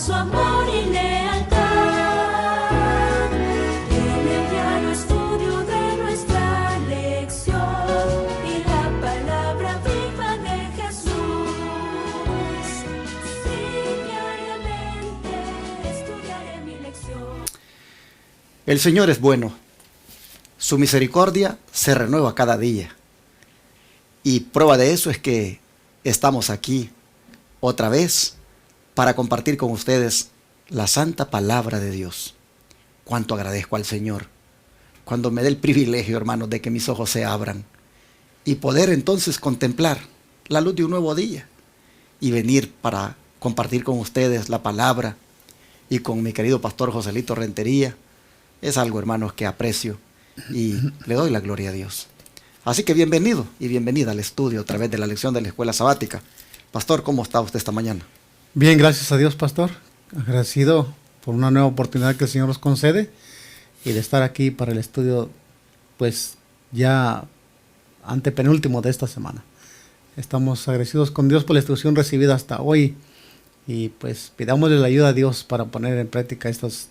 su amor y lealtad. En el diario estudio de nuestra lección y la palabra viva de Jesús. Sí, diariamente estudiaré mi lección. El Señor es bueno. Su misericordia se renueva cada día. Y prueba de eso es que estamos aquí otra vez para compartir con ustedes la santa palabra de Dios. Cuánto agradezco al Señor cuando me dé el privilegio, hermanos, de que mis ojos se abran y poder entonces contemplar la luz de un nuevo día y venir para compartir con ustedes la palabra y con mi querido pastor Joselito Rentería. Es algo, hermanos, que aprecio y le doy la gloria a Dios. Así que bienvenido y bienvenida al estudio a través de la lección de la escuela sabática. Pastor, ¿cómo está usted esta mañana? Bien, gracias a Dios, pastor. Agradecido por una nueva oportunidad que el Señor nos concede y de estar aquí para el estudio, pues ya antepenúltimo de esta semana. Estamos agradecidos con Dios por la instrucción recibida hasta hoy y pues pidámosle la ayuda a Dios para poner en práctica estas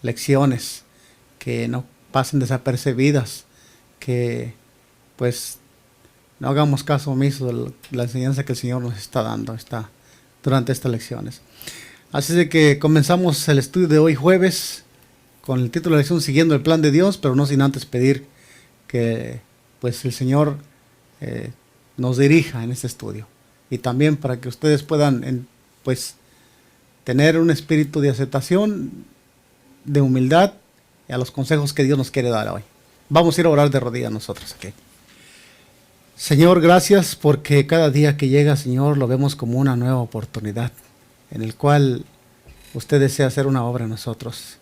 lecciones, que no pasen desapercibidas, que pues no hagamos caso omiso de la enseñanza que el Señor nos está dando durante estas lecciones. Así de que comenzamos el estudio de hoy jueves con el título de la lección Siguiendo el plan de Dios, pero no sin antes pedir que pues el Señor nos dirija en este estudio y también para que ustedes puedan pues tener un espíritu de aceptación, de humildad a los consejos que Dios nos quiere dar hoy. Vamos a ir a orar de rodillas nosotros aquí. Señor, gracias porque cada día que llega, Señor, lo vemos como una nueva oportunidad en el cual usted desea hacer una obra en nosotros.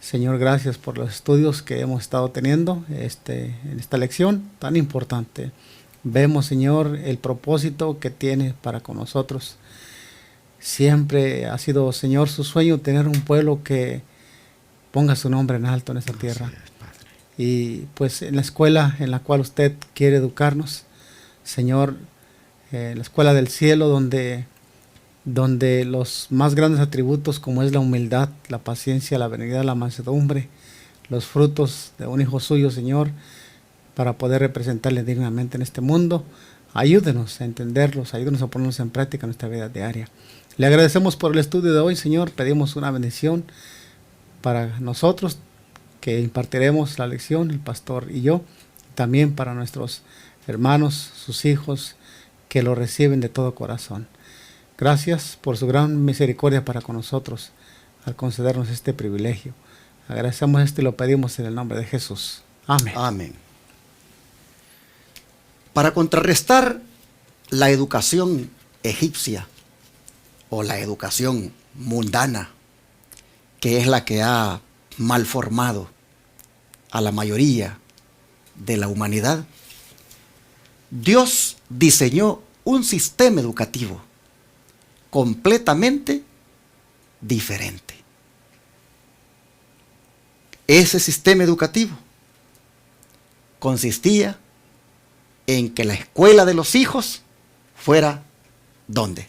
Señor, gracias por los estudios que hemos estado teniendo en esta lección tan importante. Vemos, Señor, el propósito que tiene para con nosotros. Siempre ha sido, Señor, su sueño tener un pueblo que ponga su nombre en alto en esta tierra. Y pues en la escuela en la cual usted quiere educarnos, Señor, la escuela del cielo donde los más grandes atributos como es la humildad, la paciencia, la benignidad, la mansedumbre, los frutos de un hijo suyo, Señor, para poder representarle dignamente en este mundo, ayúdenos a entenderlos, ayúdenos a ponerlos en práctica en nuestra vida diaria. Le agradecemos por el estudio de hoy, Señor, pedimos una bendición para nosotros que impartiremos la lección, el pastor y yo, también para nuestros hermanos, sus hijos, que lo reciben de todo corazón. Gracias por su gran misericordia para con nosotros, al concedernos este privilegio. Agradecemos esto y lo pedimos en el nombre de Jesús. Amén. Amén. Para contrarrestar la educación egipcia o la educación mundana, que es la que ha malformado a la mayoría de la humanidad, Dios diseñó un sistema educativo completamente diferente. Ese sistema educativo consistía en que la escuela de los hijos fuera ¿dónde?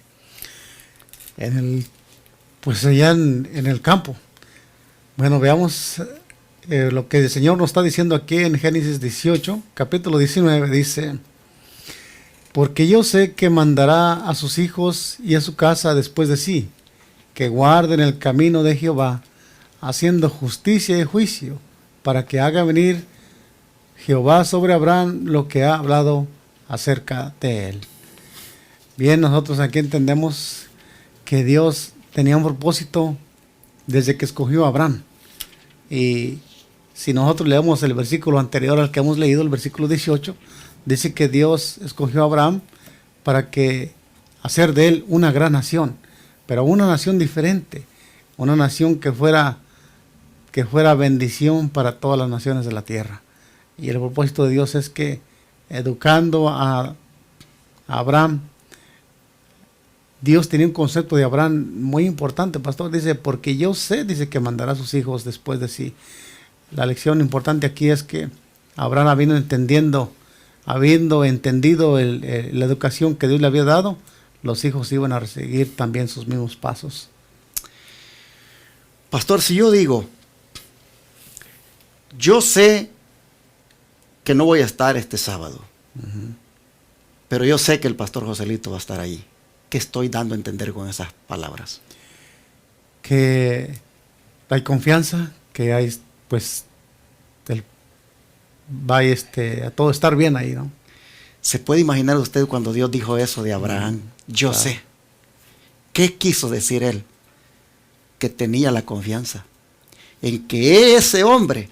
Pues allá en el campo. Bueno, veamos lo que el Señor nos está diciendo aquí en Génesis 18, capítulo 19, dice: porque yo sé que mandará a sus hijos y a su casa después de sí, que guarden el camino de Jehová, haciendo justicia y juicio, para que haga venir Jehová sobre Abraham lo que ha hablado acerca de él. Bien, nosotros aquí entendemos que Dios tenía un propósito desde que escogió a Abraham. Y si nosotros leemos el versículo anterior al que hemos leído, el versículo 18, dice que Dios escogió a Abraham para hacer de él una gran nación, pero una nación diferente, una nación que fuera bendición para todas las naciones de la tierra. Y el propósito de Dios es que, educando a Abraham, Dios tenía un concepto de Abraham muy importante, pastor. Dice, porque yo sé, dice, que mandará a sus hijos después de sí. La lección importante aquí es que Abraham, habiendo entendido la educación que Dios le había dado, los hijos iban a seguir también sus mismos pasos. Pastor, si yo digo, yo sé que no voy a estar este sábado, pero yo sé que el pastor Joselito va a estar ahí. ¿Qué estoy dando a entender con esas palabras? Que hay confianza, que hay, pues, va a todo estar bien ahí, ¿no? ¿Se puede imaginar usted cuando Dios dijo eso de Abraham? Yo Claro. sé. ¿Qué quiso decir él? Que tenía la confianza en que ese hombre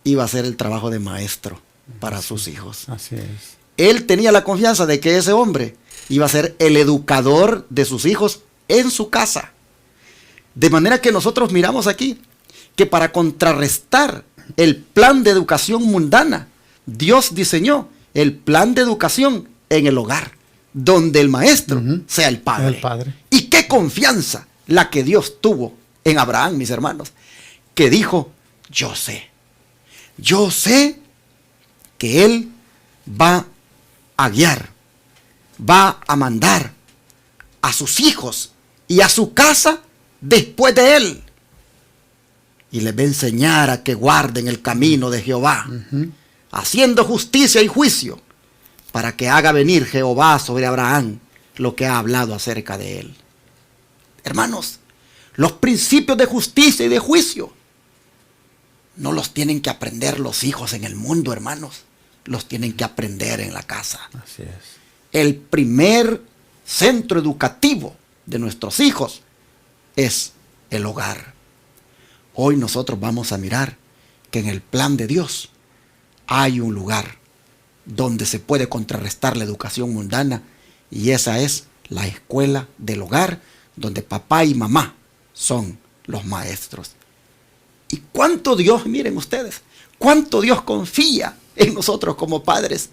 iba a hacer el trabajo de maestro para sus hijos. Así es. Él tenía la confianza de que ese hombre iba a ser el educador de sus hijos en su casa. De manera que nosotros miramos aquí que para contrarrestar el plan de educación mundana, Dios diseñó el plan de educación en el hogar, donde el maestro sea el padre. El padre. Y qué confianza la que Dios tuvo en Abraham, mis hermanos, que dijo, yo sé que él va a guiar, va a mandar a sus hijos y a su casa después de él. Y les va a enseñar a que guarden el camino de Jehová, haciendo justicia y juicio, para que haga venir Jehová sobre Abraham lo que ha hablado acerca de él. Hermanos, los principios de justicia y de juicio no los tienen que aprender los hijos en el mundo, hermanos. Los tienen que aprender en la casa. Así es. El primer centro educativo de nuestros hijos es el hogar. Hoy nosotros vamos a mirar que en el plan de Dios hay un lugar donde se puede contrarrestar la educación mundana, y esa es la escuela del hogar, donde papá y mamá son los maestros. Y cuánto Dios, miren ustedes, cuánto Dios confía en nosotros como padres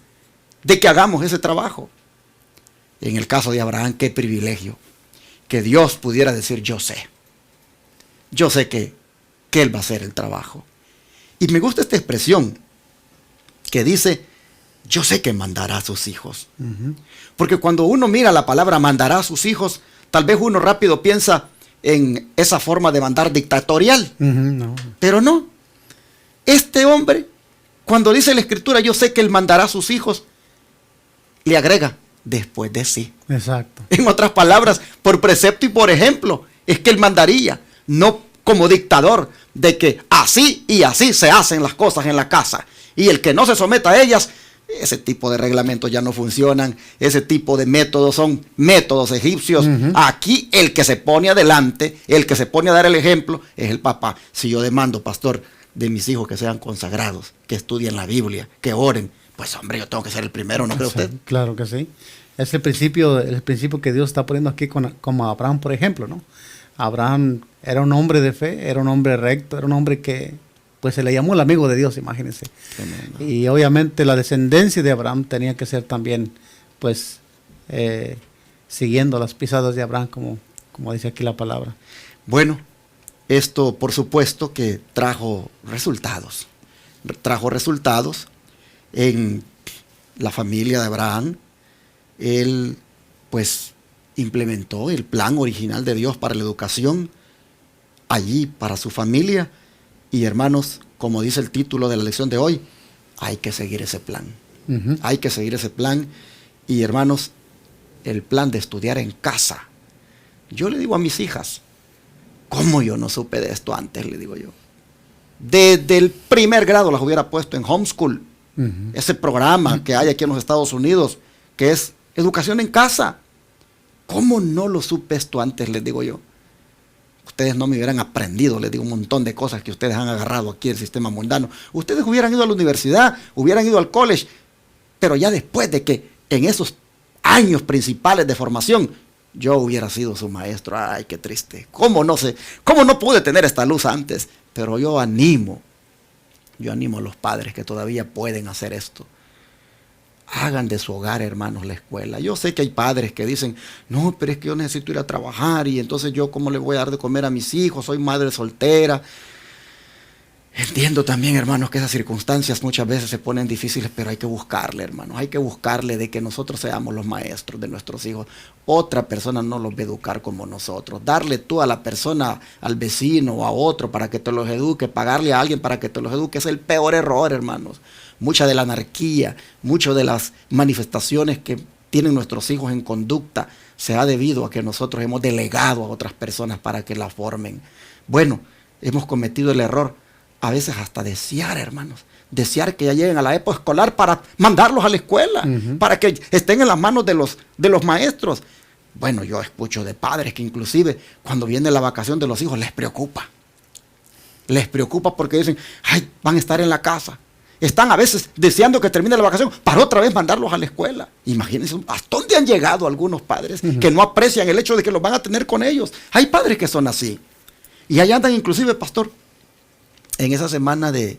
de que hagamos ese trabajo. En el caso de Abraham, qué privilegio que Dios pudiera decir, yo sé que él va a hacer el trabajo. Y me gusta esta expresión que dice, yo sé que mandará a sus hijos. Porque cuando uno mira la palabra mandará a sus hijos, tal vez uno rápido piensa en esa forma de mandar dictatorial. No. Pero no. Este hombre, cuando dice la escritura, yo sé que él mandará a sus hijos, le agrega, después de sí. Exacto. En otras palabras, por precepto y por ejemplo, es que él mandaría, no como dictador, de que así y así se hacen las cosas en la casa. Y el que no se someta a ellas, ese tipo de reglamentos ya no funcionan, ese tipo de métodos son métodos egipcios. Aquí el que se pone adelante, el que se pone a dar el ejemplo, es el papá. Si yo demando, pastor, de mis hijos que sean consagrados, que estudien la Biblia, que oren, pues hombre, yo tengo que ser el primero, ¿no cree usted? Claro que sí. Es el principio que Dios está poniendo aquí como Abraham, por ejemplo, ¿no? Abraham era un hombre de fe, era un hombre recto, era un hombre que pues se le llamó el amigo de Dios, imagínense. Tremendo. Y obviamente la descendencia de Abraham tenía que ser también, pues, siguiendo las pisadas de Abraham, como dice aquí la palabra. Bueno, esto por supuesto que trajo resultados. Trajo resultados en la familia de Abraham. Él, pues, implementó el plan original de Dios para la educación allí para su familia. Y hermanos, como dice el título de la lección de hoy, hay que seguir ese plan. Hay que seguir ese plan. Y hermanos, el plan de estudiar en casa. Yo le digo a mis hijas, ¿cómo yo no supe de esto antes? Le digo yo. Desde el primer grado las hubiera puesto en homeschool. Ese programa que hay aquí en los Estados Unidos, que es educación en casa. ¿Cómo no lo supe esto antes? Les digo yo. Ustedes no me hubieran aprendido, les digo, un montón de cosas que ustedes han agarrado aquí del sistema mundano. Ustedes hubieran ido a la universidad, hubieran ido al college, pero ya después de que en esos años principales de formación, yo hubiera sido su maestro. Ay, qué triste. ¿Cómo no pude tener esta luz antes? Pero yo animo a los padres que todavía pueden hacer esto. Hagan de su hogar, hermanos, la escuela. Yo sé que hay padres que dicen, no, pero es que yo necesito ir a trabajar y entonces yo cómo le voy a dar de comer a mis hijos, soy madre soltera. Entiendo también, hermanos, que esas circunstancias muchas veces se ponen difíciles, pero hay que buscarle, hermanos. Hay que buscarle de que nosotros seamos los maestros de nuestros hijos. Otra persona no los va a educar como nosotros. Darle tú a la persona, al vecino o a otro para que te los eduque, pagarle a alguien para que te los eduque, es el peor error, hermanos. Mucha de la anarquía, muchas de las manifestaciones que tienen nuestros hijos en conducta se ha debido a que nosotros hemos delegado a otras personas para que la formen. Bueno, hemos cometido el error a veces hasta desear, hermanos, desear que ya lleguen a la época escolar para mandarlos a la escuela, para que estén en las manos de los maestros. Bueno, yo escucho de padres que inclusive cuando viene la vacación de los hijos les preocupa. Les preocupa porque dicen, ay, van a estar en la casa. Están a veces deseando que termine la vacación para otra vez mandarlos a la escuela. Imagínense hasta dónde han llegado algunos padres que no aprecian el hecho de que los van a tener con ellos. Hay padres que son así. Y ahí andan inclusive, pastor, en esa semana de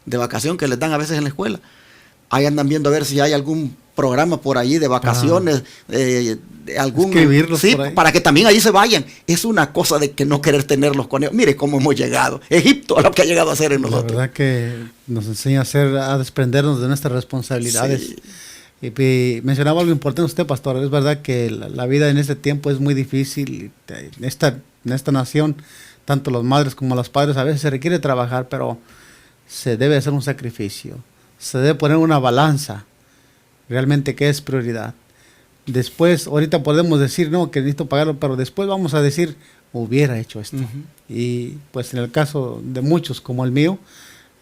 vacación que les dan a veces en la escuela. Ahí andan viendo a ver si hay algún programa por allí de vacaciones, algún, escribirlos sí, por ahí, para que también allí se vayan. Es una cosa de que no querer tenerlos con ellos. Mire cómo hemos llegado. Egipto a lo que ha llegado a ser en nosotros. La verdad que nos enseña a desprendernos de nuestras responsabilidades. Sí. Y mencionaba algo importante usted, pastor. Es verdad que la vida en este tiempo es muy difícil. En esta nación, tanto los madres como los padres, a veces se requiere trabajar, pero se debe hacer un sacrificio. Se debe poner una balanza. Realmente, ¿qué es prioridad? Después, ahorita podemos decir, no, que necesito pagarlo, pero después vamos a decir, hubiera hecho esto. Y pues en el caso de muchos, como el mío,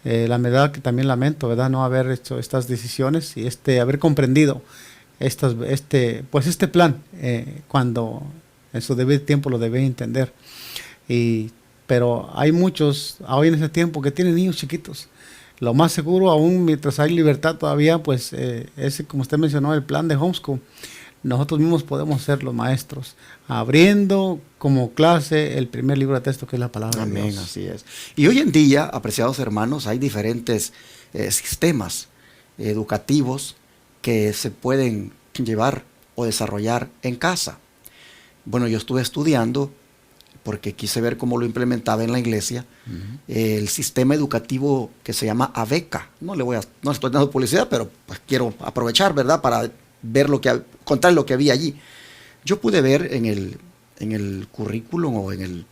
la verdad que también lamento, ¿verdad?, no haber hecho estas decisiones y haber comprendido este plan cuando en su debido tiempo lo debe entender. Pero hay muchos hoy en ese tiempo que tienen niños chiquitos. Lo más seguro, aún mientras hay libertad todavía, pues ese, como usted mencionó, el plan de homeschool, nosotros mismos podemos ser los maestros, abriendo como clase el primer libro de texto, que es la palabra de Dios. Así es. Y hoy en día, apreciados hermanos, hay diferentes sistemas educativos que se pueden llevar o desarrollar en casa. Bueno, yo estuve estudiando porque quise ver cómo lo implementaba en la iglesia, el sistema educativo que se llama ABECA. No estoy dando publicidad, pero pues quiero aprovechar, ¿verdad?, para ver contar lo que había allí. Yo pude ver en el currículum o en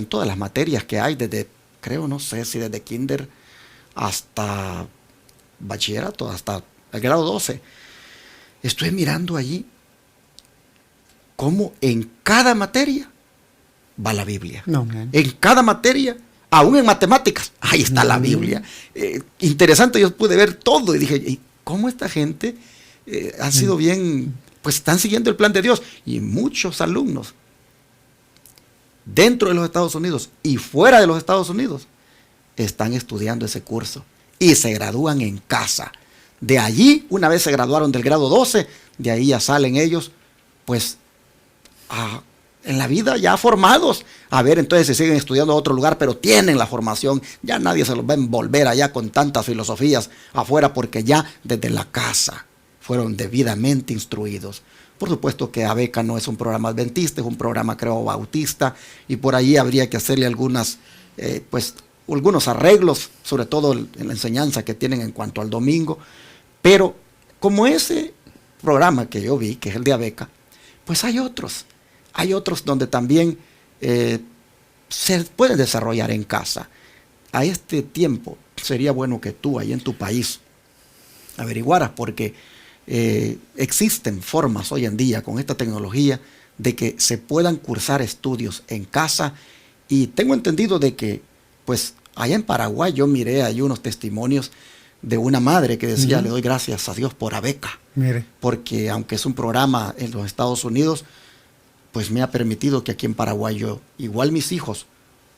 todas las materias que hay, desde, creo, no sé si desde kinder hasta bachillerato, hasta el grado 12. Estoy mirando allí cómo en cada materia va la Biblia. En cada materia, aún en matemáticas, ahí está la Biblia. Interesante, yo pude ver todo y dije, ¿y cómo esta gente ha sido bien? Pues están siguiendo el plan de Dios. Y muchos alumnos dentro de los Estados Unidos y fuera de los Estados Unidos están estudiando ese curso y se gradúan en casa. De allí, una vez se graduaron del grado 12, de ahí ya salen ellos, pues, en la vida ya formados. A ver, entonces se siguen estudiando a otro lugar, pero tienen la formación. Ya nadie se los va a envolver allá con tantas filosofías afuera, porque ya desde la casa fueron debidamente instruidos. Por supuesto que ABECA no es un programa adventista, es un programa, creo, bautista, y por ahí habría que hacerle algunos arreglos, sobre todo en la enseñanza que tienen en cuanto al domingo. Pero como ese programa que yo vi, que es el de ABECA, pues hay otros donde también se puede desarrollar en casa. A este tiempo sería bueno que tú, ahí en tu país, averiguaras, porque existen formas hoy en día con esta tecnología de que se puedan cursar estudios en casa. Y tengo entendido de que, pues, allá en Paraguay yo miré ahí unos testimonios de una madre que decía, le doy gracias a Dios por ABECA. Mire. Porque aunque es un programa en los Estados Unidos, pues me ha permitido que aquí en Paraguay yo, igual mis hijos,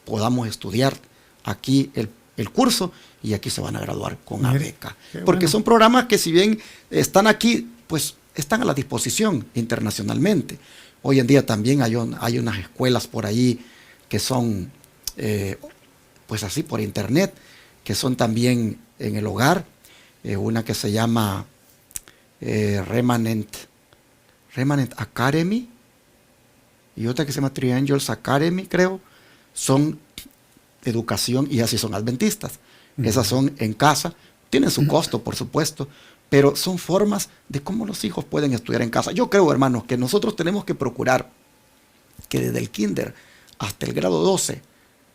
podamos estudiar aquí el curso, y aquí se van a graduar con ABECA. Porque son programas que, si bien están aquí, pues están a la disposición internacionalmente. Hoy en día también hay unas escuelas por ahí que son, pues así, por internet, que son también en el hogar. Una que se llama Remanent Academy, y otra que se llama Triangles Academy, creo. Son educación, y así son adventistas. Esas son en casa, tienen su costo, por supuesto, pero son formas de cómo los hijos pueden estudiar en casa. Yo creo, hermanos, que nosotros tenemos que procurar que desde el kinder hasta el grado 12,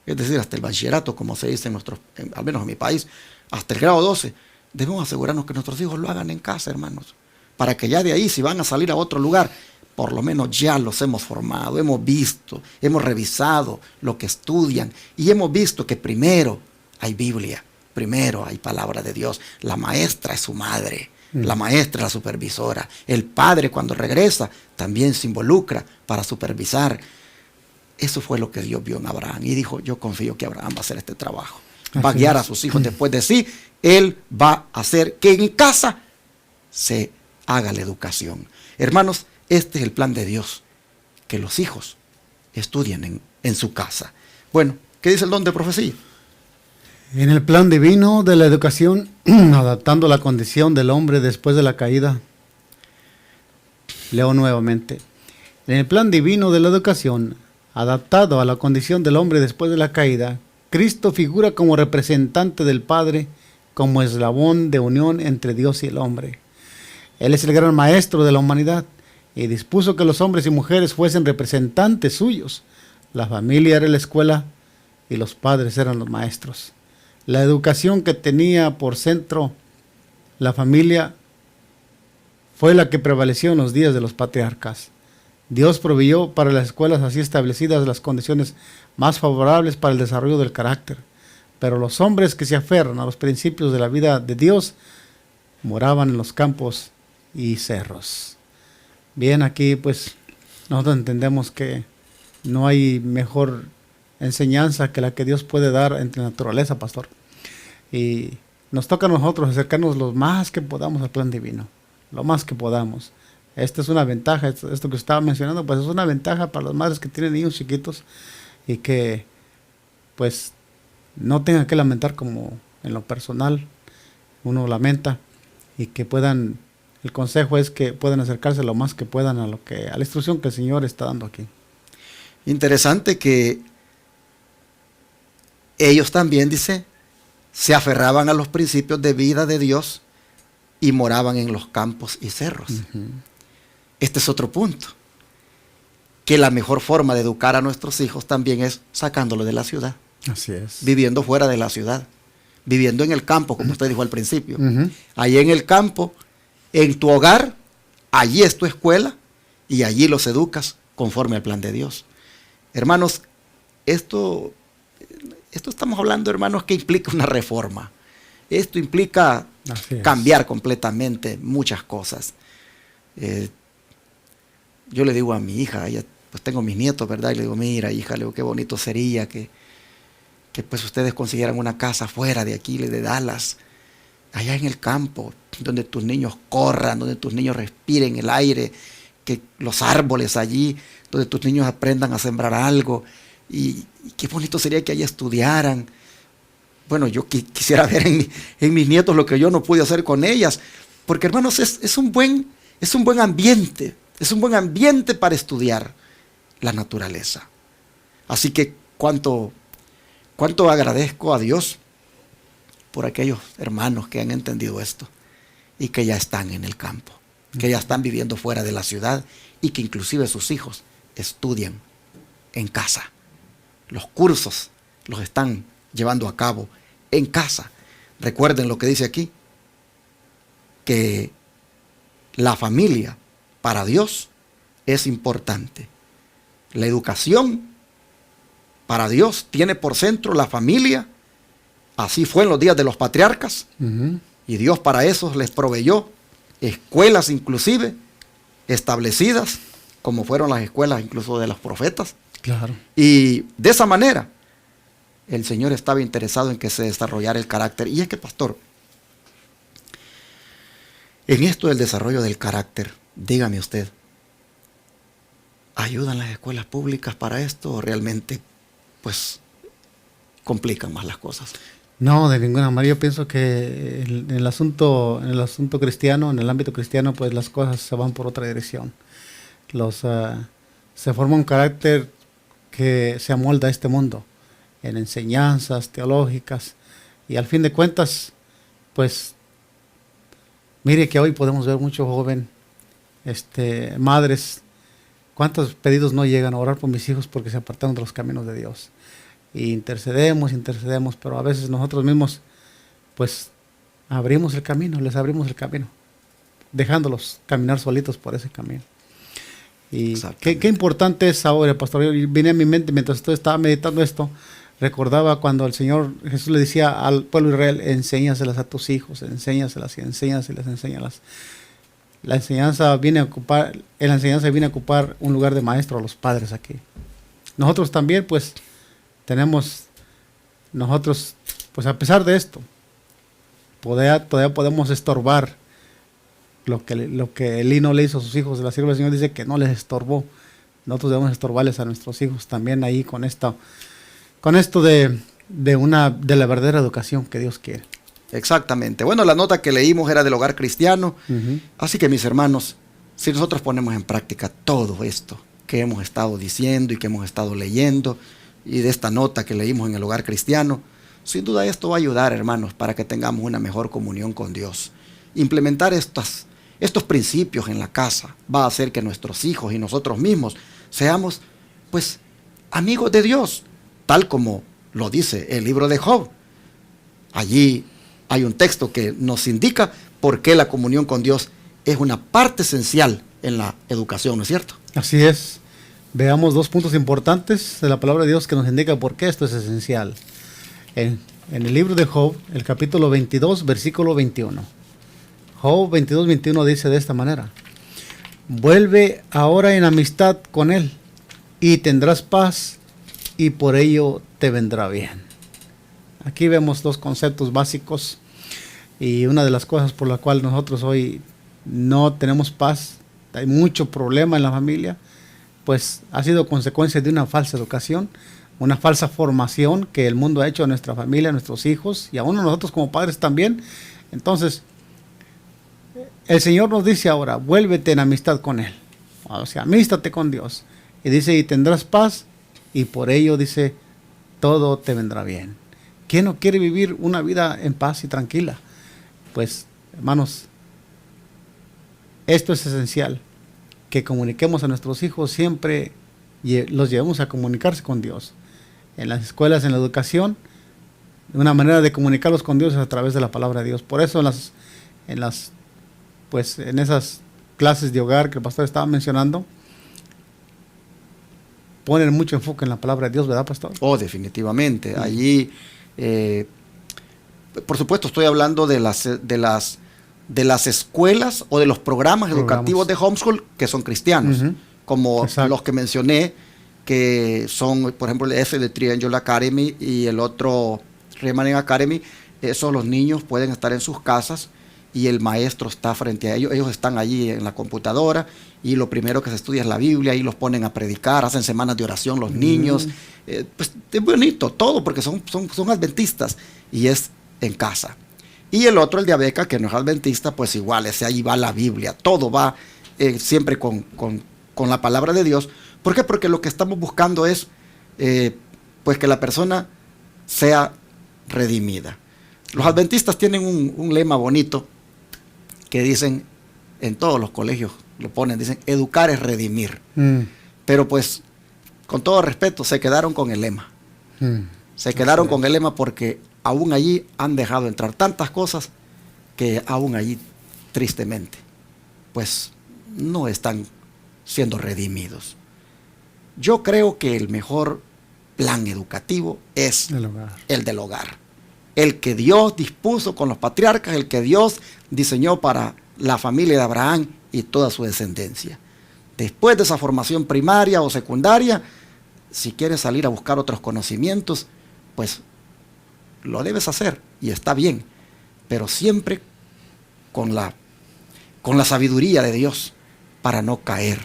es decir, hasta el bachillerato, como se dice al menos en mi país, hasta el grado 12, debemos asegurarnos que nuestros hijos lo hagan en casa, hermanos, para que ya de ahí, si van a salir a otro lugar, por lo menos ya los hemos formado, hemos visto, hemos revisado lo que estudian y hemos visto que primero hay Biblia, primero hay palabra de Dios. La maestra es su madre, la maestra es la supervisora. El padre, cuando regresa, también se involucra para supervisar. Eso fue lo que Dios vio en Abraham y dijo: yo confío que Abraham va a hacer este trabajo. Va a guiar a sus hijos después de sí. Él va a hacer que en casa se haga la educación. Hermanos, este es el plan de Dios, que los hijos estudien en su casa. Bueno, ¿qué dice el don de profecía? En el plan divino de la educación, adaptando la condición del hombre después de la caída. Leo nuevamente. En el plan divino de la educación, adaptado a la condición del hombre después de la caída, Cristo figura como representante del Padre, como eslabón de unión entre Dios y el hombre. Él es el gran maestro de la humanidad y dispuso que los hombres y mujeres fuesen representantes suyos. La familia era la escuela y los padres eran los maestros. La educación que tenía por centro la familia fue la que prevaleció en los días de los patriarcas. Dios proveyó para las escuelas así establecidas las condiciones más favorables para el desarrollo del carácter. Pero los hombres que se aferran a los principios de la vida de Dios moraban en los campos y cerros. Bien, aquí pues nosotros entendemos que no hay mejor enseñanza que la que Dios puede dar entre la naturaleza, pastor. Y nos toca a nosotros acercarnos lo más que podamos al plan divino, lo más que podamos. Esta es una ventaja, esto que estaba mencionando, pues es una ventaja para las madres que tienen niños chiquitos y que pues no tengan que lamentar como en lo personal uno lamenta, y que puedan, el consejo es que puedan acercarse lo más que puedan a la instrucción que el Señor está dando aquí. Interesante que ellos también, dice, se aferraban a los principios de vida de Dios y moraban en los campos y cerros. Este es otro punto, que la mejor forma de educar a nuestros hijos también es sacándolos de la ciudad. Así es. Viviendo fuera de la ciudad, viviendo en el campo, como usted dijo al principio. Allí en el campo, en tu hogar, allí es tu escuela y allí los educas conforme al plan de Dios. Hermanos, esto estamos hablando, hermanos, que implica una reforma. Esto implica cambiar completamente muchas cosas. Yo le digo a mi hija, ella, pues tengo mis nietos, ¿verdad? Y le digo: mira, hija, le digo, qué bonito sería que pues ustedes consiguieran una casa fuera de aquí, de Dallas, allá en el campo, donde tus niños corran, donde tus niños respiren el aire, que los árboles allí, donde tus niños aprendan a sembrar algo, y qué bonito sería que allá estudiaran. Bueno, yo quisiera ver en mis nietos lo que yo no pude hacer con ellas, porque, hermanos, es un buen ambiente, es un buen ambiente para estudiar la naturaleza. Así que cuánto agradezco a Dios por aquellos hermanos que han entendido esto y que ya están en el campo, que ya están viviendo fuera de la ciudad y que inclusive sus hijos estudian en casa. Los cursos los están llevando a cabo en casa. Recuerden lo que dice aquí, que la familia para Dios es importante. La educación para Dios tiene por centro la familia. Así fue en los días de los patriarcas. Y Dios para eso les proveyó escuelas inclusive establecidas, como fueron las escuelas incluso de los profetas. Claro. Y de esa manera el Señor estaba interesado en que se desarrollara el carácter. Y es que, pastor, en esto del desarrollo del carácter, dígame usted, ¿ayudan las escuelas públicas para esto o realmente pues complican más las cosas? No, de ninguna manera. Yo pienso que en el asunto cristiano, en el ámbito cristiano, pues las cosas se van por otra dirección. Se forma un carácter que se amolda a este mundo, en enseñanzas teológicas, Y al fin de cuentas, pues, mire que hoy podemos ver mucho joven, madres, cuántos pedidos no llegan a orar por mis hijos porque se apartaron de los caminos de Dios. Y intercedemos, pero a veces nosotros mismos, pues, abrimos el camino, les abrimos el camino, dejándolos caminar solitos por ese camino. Y qué importante es ahora, pastor. Yo vine a mi mente mientras usted estaba meditando esto, recordaba cuando el Señor Jesús le decía al pueblo de Israel, enséñaselas a tus hijos, enséñaselas. La enseñanza viene a ocupar un lugar de maestro a los padres aquí. Nosotros también, pues, pues a pesar de esto, todavía podemos estorbar lo que Elí no le hizo a sus hijos. La sierva del Señor dice que no les estorbó. Nosotros debemos estorbarles a nuestros hijos también ahí con esto de la verdadera educación que Dios quiere. Exactamente. Bueno, la nota que leímos era del hogar cristiano. Así que, mis hermanos, si nosotros ponemos en práctica todo esto que hemos estado diciendo y que hemos estado leyendo, y de esta nota que leímos en el hogar cristiano, sin duda esto va a ayudar, hermanos, para que tengamos una mejor comunión con Dios. Implementar estos principios en la casa va a hacer que nuestros hijos y nosotros mismos seamos, pues, amigos de Dios, tal como lo dice el libro de Job. Allí hay un texto que nos indica por qué la comunión con Dios es una parte esencial en la educación, ¿no es cierto? Así es. Veamos 2 puntos importantes de la palabra de Dios que nos indica por qué esto es esencial. En el libro de Job, el capítulo 22, versículo 21. Job 22, 21 dice de esta manera: vuelve ahora en amistad con él, y tendrás paz, y por ello te vendrá bien. Aquí vemos 2 conceptos básicos, y una de las cosas por la cual nosotros hoy no tenemos paz, hay mucho problema en la familia, pues ha sido consecuencia de una falsa educación, una falsa formación que el mundo ha hecho a nuestra familia, a nuestros hijos, y aún a nosotros como padres también. Entonces, el Señor nos dice ahora, vuélvete en amistad con Él. O sea, amístate con Dios. Y dice, y tendrás paz, y por ello, dice, todo te vendrá bien. ¿Quién no quiere vivir una vida en paz y tranquila? Pues, hermanos, esto es esencial, que comuniquemos a nuestros hijos siempre, los llevemos a comunicarse con Dios. En las escuelas, en la educación, una manera de comunicarlos con Dios es a través de la palabra de Dios. Por eso en esas clases de hogar que el pastor estaba mencionando, ponen mucho enfoque en la palabra de Dios, ¿verdad, pastor? Oh, definitivamente. Allí, por supuesto, estoy hablando de las escuelas o de los programas educativos de homeschool que son cristianos, como los que mencioné, que son, por ejemplo, ese de Triangle Academy y el otro Remanent Academy. Esos los niños pueden estar en sus casas y el maestro está frente a ellos. Ellos están allí en la computadora y lo primero que se estudia es la Biblia, y los ponen a predicar, hacen semanas de oración los niños. Pues es bonito todo porque son adventistas y es en casa. Y el otro, el de Abeca, que no es adventista, pues igual, ahí va la Biblia, todo va siempre con la palabra de Dios. ¿Por qué? Porque lo que estamos buscando es pues que la persona sea redimida. Los adventistas tienen un lema bonito que dicen, en todos los colegios lo ponen, dicen, educar es redimir. Pero pues, con todo respeto, se quedaron con el lema. Se quedaron con el lema porque aún allí han dejado entrar tantas cosas que aún allí, tristemente, pues no están siendo redimidos. Yo creo que el mejor plan educativo es el del hogar. El que Dios dispuso con los patriarcas, el que Dios diseñó para la familia de Abraham y toda su descendencia. Después de esa formación primaria o secundaria, si quieres salir a buscar otros conocimientos, pues lo debes hacer y está bien, pero siempre con la sabiduría de Dios para no caer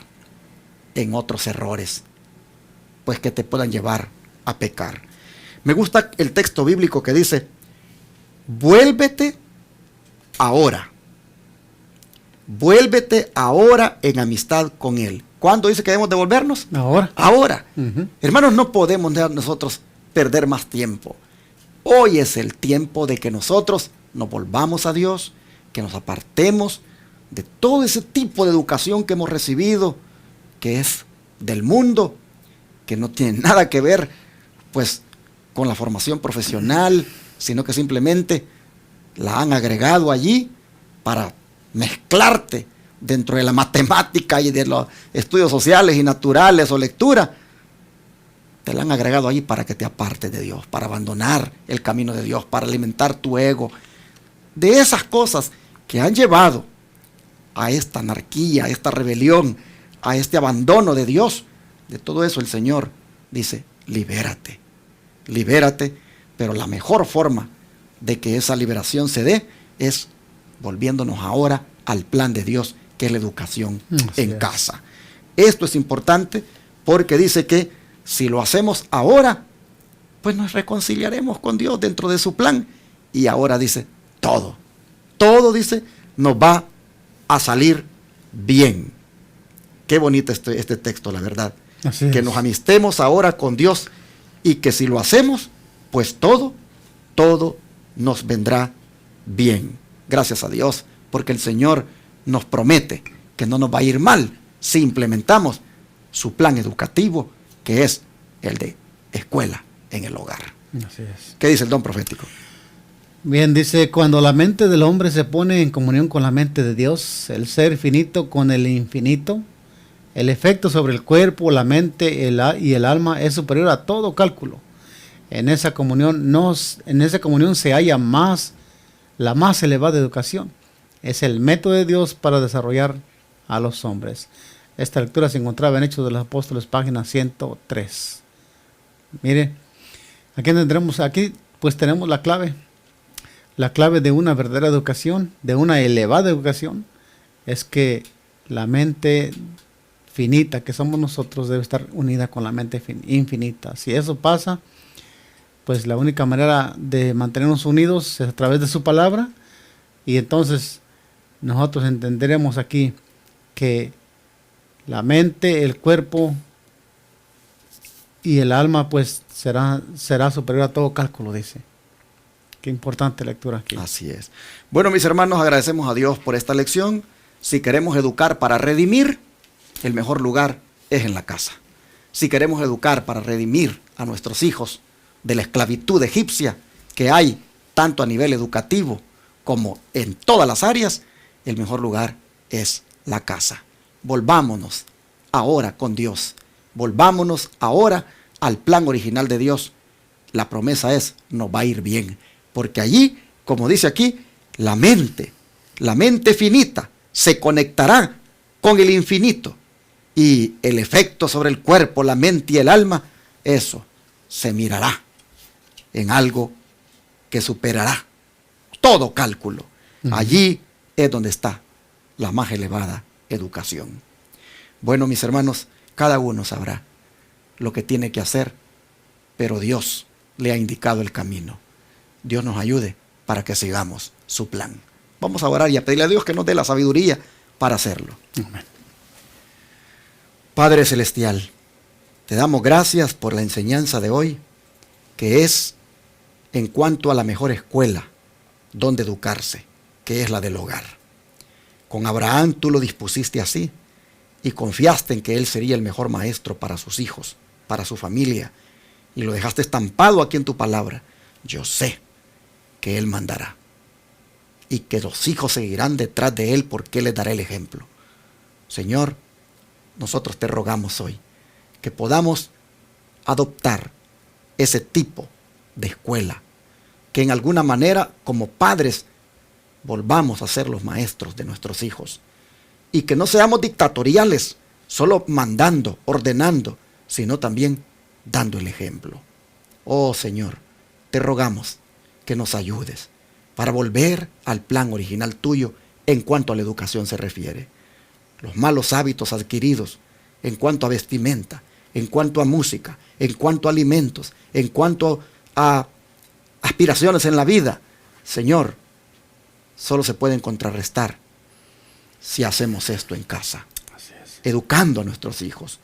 en otros errores, pues que te puedan llevar a pecar. Me gusta el texto bíblico que dice, vuélvete ahora en amistad con Él. ¿Cuándo dice que debemos devolvernos? Ahora. Ahora. Hermanos, no podemos nosotros perder más tiempo. Hoy es el tiempo de que nosotros nos volvamos a Dios, que nos apartemos de todo ese tipo de educación que hemos recibido, que es del mundo, que no tiene nada que ver pues con la formación profesional, sino que simplemente la han agregado allí para mezclarte dentro de la matemática y de los estudios sociales y naturales o lectura. Te la han agregado ahí para que te apartes de Dios, para abandonar el camino de Dios, para alimentar tu ego. De esas cosas que han llevado a esta anarquía, a esta rebelión, a este abandono de Dios, de todo eso el Señor dice, libérate, libérate, pero la mejor forma de que esa liberación se dé es volviéndonos ahora al plan de Dios, que es la educación en casa. Esto es importante porque dice que si lo hacemos ahora, pues nos reconciliaremos con Dios dentro de su plan. Y ahora dice, todo dice, nos va a salir bien. Qué bonito este texto, la verdad. Que nos amistemos ahora con Dios y que si lo hacemos, pues todo nos vendrá bien. Gracias a Dios, porque el Señor nos promete que no nos va a ir mal si implementamos su plan educativo, que es el de escuela en el hogar. Así es. ¿Qué dice el don profético? Bien, dice, cuando la mente del hombre se pone en comunión con la mente de Dios, el ser finito con el infinito, el efecto sobre el cuerpo, la mente y el alma es superior a todo cálculo. En esa comunión se halla la más elevada educación. Es el método de Dios para desarrollar a los hombres. Esta lectura se encontraba en Hechos de los Apóstoles, página 103. Mire, aquí pues tenemos la clave de una verdadera educación, de una elevada educación, es que la mente finita que somos nosotros debe estar unida con la mente infinita. Si eso pasa, pues la única manera de mantenernos unidos es a través de su palabra, y entonces nosotros entenderemos aquí que la mente, el cuerpo y el alma pues será superior a todo cálculo, dice. Qué importante lectura aquí. Así es. Bueno, mis hermanos, agradecemos a Dios por esta lección. Si queremos educar para redimir, el mejor lugar es en la casa. Si queremos educar para redimir a nuestros hijos de la esclavitud egipcia que hay tanto a nivel educativo como en todas las áreas, el mejor lugar es la casa. Volvámonos ahora con Dios. Volvámonos ahora al plan original de Dios. La promesa es, nos va a ir bien. Porque allí, como dice aquí, la mente finita se conectará con el infinito. Y el efecto sobre el cuerpo, la mente y el alma, eso se mirará en algo que superará todo cálculo. Allí es donde está la más elevada educación. Bueno, mis hermanos, cada uno sabrá lo que tiene que hacer, pero Dios le ha indicado el camino. Dios nos ayude para que sigamos su plan. Vamos a orar y a pedirle a Dios que nos dé la sabiduría para hacerlo. Amén. Padre Celestial, te damos gracias por la enseñanza de hoy, que es en cuanto a la mejor escuela donde educarse, que es la del hogar. Con Abraham tú lo dispusiste así y confiaste en que él sería el mejor maestro para sus hijos, para su familia, y lo dejaste estampado aquí en tu palabra. Yo sé que él mandará y que los hijos seguirán detrás de él porque él les dará el ejemplo. Señor, nosotros te rogamos hoy que podamos adoptar ese tipo de escuela, que en alguna manera como padres volvamos a ser los maestros de nuestros hijos y que no seamos dictatoriales, solo mandando, ordenando, sino también dando el ejemplo. Oh Señor, te rogamos que nos ayudes para volver al plan original tuyo en cuanto a la educación se refiere. Los malos hábitos adquiridos en cuanto a vestimenta, en cuanto a música, en cuanto a alimentos, en cuanto a aspiraciones en la vida, Señor, solo se pueden contrarrestar si hacemos esto en casa, educando a nuestros hijos.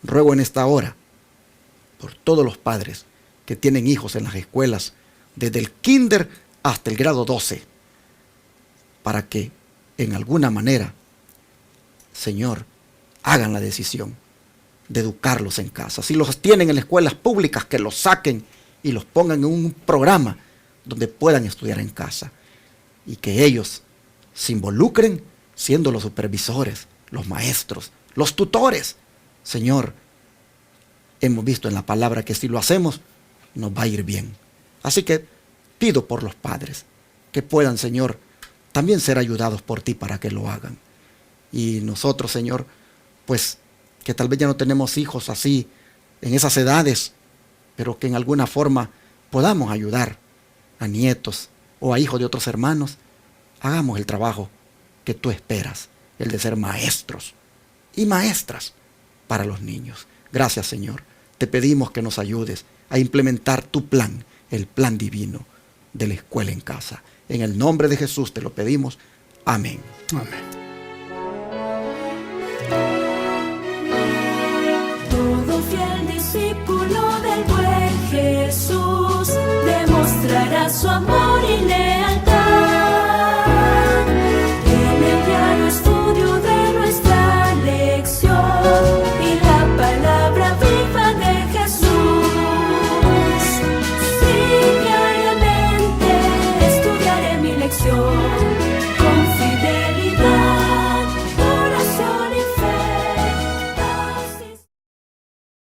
Ruego en esta hora por todos los padres que tienen hijos en las escuelas desde el kinder hasta el grado 12, para que en alguna manera, Señor, hagan la decisión de educarlos en casa. Si los tienen en escuelas públicas, que los saquen y los pongan en un programa donde puedan estudiar en casa, y que ellos se involucren siendo los supervisores, los maestros, los tutores. Señor, hemos visto en la palabra que si lo hacemos, nos va a ir bien. Así que pido por los padres que puedan, Señor, también ser ayudados por ti para que lo hagan. Y nosotros, Señor, pues que tal vez ya no tenemos hijos así en esas edades, pero que en alguna forma podamos ayudar a nietos o a hijos de otros hermanos. Hagamos el trabajo que tú esperas, el de ser maestros y maestras para los niños. Gracias, Señor. Te pedimos que nos ayudes a implementar tu plan, el plan divino de la escuela en casa. En el nombre de Jesús te lo pedimos. Amén. Amén. Todo fiel discípulo del buen Jesús demostrará su amor